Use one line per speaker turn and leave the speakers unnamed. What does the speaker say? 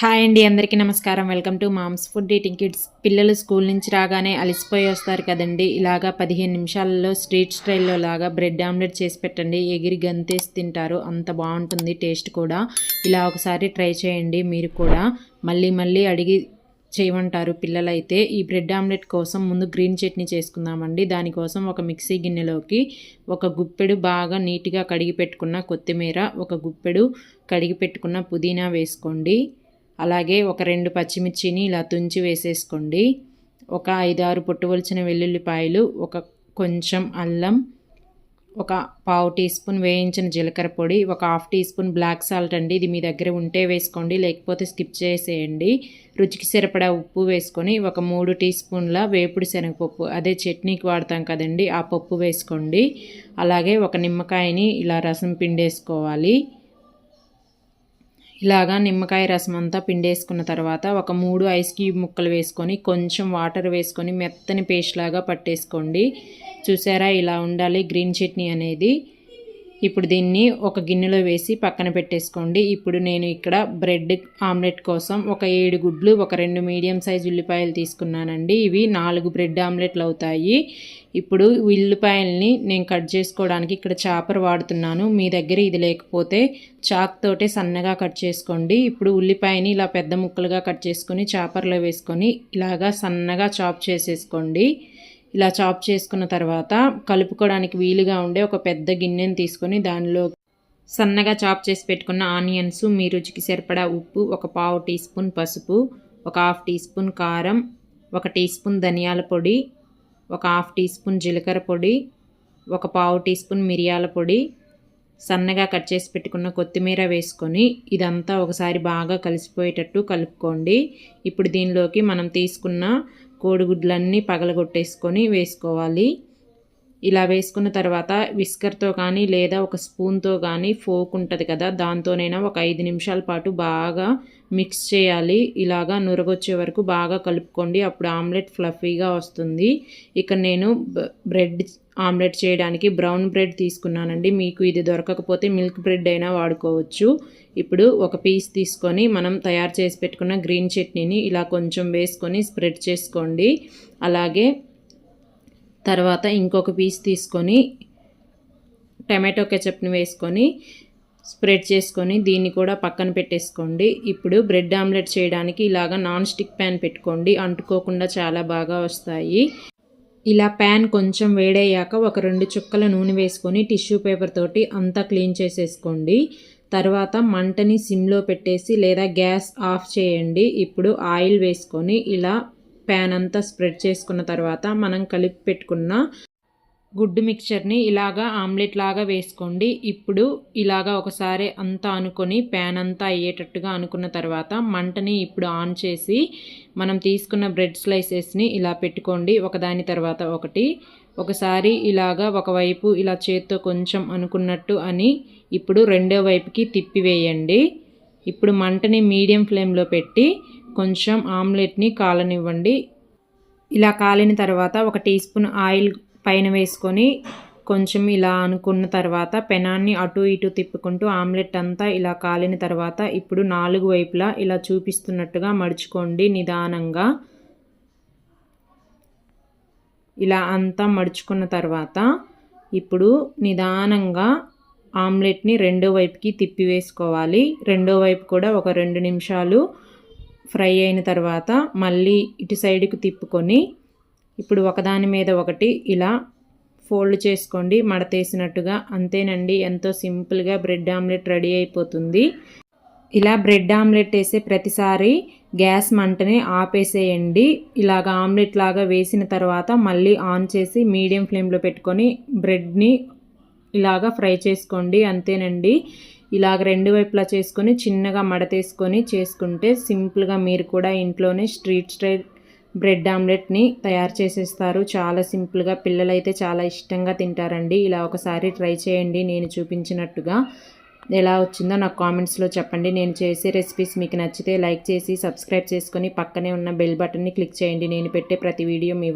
Hi అండి, అందరికీ నమస్కారం. Welcome to mom's food eating kids. పిల్లలు స్కూల్ నుంచి రాగానే అలసిపోయి వస్తారు కదండి. ఇలాగా 15 నిమిషాలలో స్ట్రీట్ స్టైల్లో లాగా బ్రెడ్ ఆమ్లెట్ చేసి పెట్టండి. ఎగిరి గంతేసి తింటారు, అంత బాగుంటుంది. టేస్ట్ కూడా ఇలా ఒకసారి ట్రై చేయండి. మీరు కూడా మళ్ళీ మళ్ళీ అడిగి చేయమంటారు పిల్లలైతే. ఈ బ్రెడ్ ఆమ్లెట్ కోసం ముందు గ్రీన్ చట్నీ చేసుకుందామండి. దానికోసం ఒక మిక్సీ గిన్నెలోకి ఒక గుప్పెడు బాగా నీట్గా కడిగి పెట్టుకున్న కొత్తిమీర, ఒక గుప్పెడు కడిగి పెట్టుకున్న పుదీనా వేసుకోండి. అలాగే ఒక 2 పచ్చిమిర్చిని ఇలా తుంచి వేసేసుకోండి. ఒక 5-6 పొట్టువలిచిన వెల్లుల్లిపాయలు, ఒక కొంచెం అల్లం, ఒక పావు టీ స్పూన్ వేయించిన జీలకర్ర పొడి, ఒక half teaspoon black salt అండి. ఇది మీ దగ్గర ఉంటే వేసుకోండి, లేకపోతే స్కిప్ చేసేయండి. రుచికి సరిపడా ఉప్పు వేసుకొని ఒక 3 టీ స్పూన్ల వేపుడు శనగపప్పు, అదే చట్నీకి వాడతాం కదండి, ఆ పప్పు వేసుకోండి. అలాగే ఒక నిమ్మకాయని ఇలా రసం పిండేసుకోవాలి. ఇలాగా నిమ్మకాయ రసం అంతా పిండేసుకున్న తర్వాత ఒక 3 ఐస్ క్యూబ్ ముక్కలు వేసుకొని కొంచెం వాటర్ వేసుకొని మెత్తని పేస్ట్ లాగా పట్టేసుకోండి. చూసారా, ఇలా ఉండాలి గ్రీన్ చట్నీ అనేది. ఇప్పుడు దీన్ని ఒక గిన్నెలో వేసి పక్కన పెట్టేసుకోండి. ఇప్పుడు నేను ఇక్కడ బ్రెడ్ ఆమ్లెట్ కోసం ఒక 7 గుడ్లు, ఒక 2 మీడియం సైజ్ ఉల్లిపాయలు తీసుకున్నానండి. ఇవి 4 బ్రెడ్ ఆమ్లెట్లు అవుతాయి. ఇప్పుడు ఉల్లిపాయల్ని నేను కట్ చేసుకోవడానికి ఇక్కడ చాపర్ వాడుతున్నాను. మీ దగ్గర ఇది లేకపోతే చాక్ తోటే సన్నగా కట్ చేసుకోండి. ఇప్పుడు ఉల్లిపాయని ఇలా పెద్ద ముక్కలుగా కట్ చేసుకొని చాపర్లో వేసుకొని ఇలాగా సన్నగా చాప్ చేసేసుకోండి. ఇలా చాప్ చేసుకున్న తర్వాత కలుపుకోవడానికి వీలుగా ఉండే ఒక పెద్ద గిన్నెని తీసుకొని దానిలో సన్నగా చాప్ చేసి పెట్టుకున్న ఆనియన్స్, మీ రుచికి సరిపడా ఉప్పు, ఒక పావు టీ స్పూన్ పసుపు, ఒక హాఫ్ టీ స్పూన్ కారం, ఒక టీ స్పూన్ ధనియాల పొడి, ఒక హాఫ్ టీ స్పూన్ జీలకర్ర పొడి, ఒక పావు టీ స్పూన్ మిరియాల పొడి, సన్నగా కట్ చేసి పెట్టుకున్న కొత్తిమీర వేసుకొని ఇదంతా ఒకసారి బాగా కలిసిపోయేటట్టు కలుపుకోండి. ఇప్పుడు దీనిలోకి మనం తీసుకున్న కోడిగుడ్లన్నీ పగలగొట్టేసుకొని వేసుకోవాలి. ఇలా వేసుకున్న తర్వాత విస్కర్తో కానీ లేదా ఒక స్పూన్తో కానీ, ఫోక్ ఉంటుంది కదా, దాంతోనైనా ఒక 5 నిమిషాల పాటు బాగా మిక్స్ చేయాలి. ఇలాగా నురగొచ్చే వరకు బాగా కలుపుకోండి. అప్పుడు ఆమ్లెట్ ఫ్లఫీగా వస్తుంది. ఇక్కడ నేను బ్రెడ్ ఆమ్లెట్ చేయడానికి బ్రౌన్ బ్రెడ్ తీసుకున్నానండి. మీకు ఇది దొరకకపోతే మిల్క్ బ్రెడ్ అయినా వాడుకోవచ్చు. ఇప్పుడు ఒక పీస్ తీసుకొని మనం తయారు చేసి పెట్టుకున్న గ్రీన్ చట్నీని ఇలా కొంచెం వేసుకొని స్ప్రెడ్ చేసుకోండి. అలాగే తర్వాత ఇంకొక పీస్ తీసుకొని టమాటో కెచప్ని వేసుకొని స్ప్రెడ్ చేసుకొని దీన్ని కూడా పక్కన పెట్టేసుకోండి. ఇప్పుడు బ్రెడ్ ఆమ్లెట్ చేయడానికి ఇలాగా నాన్ స్టిక్ ప్యాన్ పెట్టుకోండి. అంటుకోకుండా చాలా బాగా వస్తాయి. ఇలా ప్యాన్ కొంచెం వేడయ్యాక ఒక 2 చుక్కల నూనె వేసుకొని టిష్యూ పేపర్ తోటి అంతా క్లీన్ చేసేసుకోండి. తర్వాత మంటని సిమ్లో పెట్టేసి లేదా గ్యాస్ ఆఫ్ చేయండి. ఇప్పుడు ఆయిల్ వేసుకొని ఇలా ప్యాన్ అంతా స్ప్రెడ్ చేసుకున్న తర్వాత మనం కలిపి పెట్టుకున్న గుడ్డు మిక్చర్ని ఇలాగా ఆమ్లెట్ లాగా వేసుకోండి. ఇప్పుడు ఇలాగా ఒకసారి అంతా అనుకొని ప్యాన్ అంతా అయ్యేటట్టుగా అనుకున్న తర్వాత మంటని ఇప్పుడు ఆన్ చేసి మనం తీసుకున్న బ్రెడ్ స్లైసెస్ని ఇలా పెట్టుకోండి, ఒకదాని తర్వాత ఒకటి. ఒకసారి ఇలాగా ఒకవైపు ఇలా చేత్తో కొంచెం అనుకున్నట్టు అని ఇప్పుడు రెండో వైపుకి తిప్పివేయండి. ఇప్పుడు మంటని మీడియం ఫ్లేమ్లో పెట్టి కొంచెం ఆమ్లెట్ని కాలనివ్వండి. ఇలా కాలిన తర్వాత ఒక టీ స్పూన్ ఆయిల్ పైన వేసుకొని కొంచెం ఇలా అనుకున్న తర్వాత పెనాన్ని అటు ఇటు తిప్పుకుంటూ ఆమ్లెట్ అంతా ఇలా కాలిన తర్వాత ఇప్పుడు 4 వైపులా ఇలా చూపిస్తున్నట్టుగా మడుచుకోండి నిదానంగా. ఇలా అంతా మడుచుకున్న తర్వాత ఇప్పుడు నిదానంగా ఆమ్లెట్ని రెండో వైపుకి తిప్పి వేసుకోవాలి. రెండో వైపు కూడా ఒక 2 నిమిషాలు ఫ్రై అయిన తర్వాత మళ్ళీ ఇటు సైడ్కి తిప్పుకొని ఇప్పుడు ఒకదాని మీద ఒకటి ఇలా ఫోల్డ్ చేసుకోండి మడతేసినట్టుగా. అంతేనండి, ఎంతో సింపుల్గా బ్రెడ్ ఆమ్లెట్ రెడీ అయిపోతుంది. ఇలా బ్రెడ్ ఆమ్లెట్ వేసే ప్రతిసారి గ్యాస్ మంటని ఆపేసేయండి. ఇలాగ ఆమ్లెట్ లాగా వేసిన తర్వాత మళ్ళీ ఆన్ చేసి మీడియం ఫ్లేమ్లో పెట్టుకొని బ్రెడ్ని ఇలాగా ఫ్రై చేసుకోండి. అంతేనండి, ఇలాగ 2 వైపులా చేసుకొని చిన్నగా మడతేసుకొని చేసుకుంటే సింపుల్గా మీరు కూడా ఇంట్లోనే స్ట్రీట్ స్టైల్ బ్రెడ్ ఆమ్లెట్ని తయారు చేసేస్తారు. చాలా సింపుల్గా, పిల్లలైతే చాలా ఇష్టంగా తింటారండి. ఇలా ఒకసారి ట్రై చేయండి. నేను చూపించినట్టుగా ఎలా వచ్చిందో నాకు కామెంట్స్లో చెప్పండి. నేను చేసే రెసిపీస్ మీకు నచ్చితే లైక్ చేసి సబ్స్క్రైబ్ చేసుకొని పక్కనే ఉన్న బెల్ బటన్ని క్లిక్ చేయండి. నేను పెట్టే ప్రతి వీడియో మీ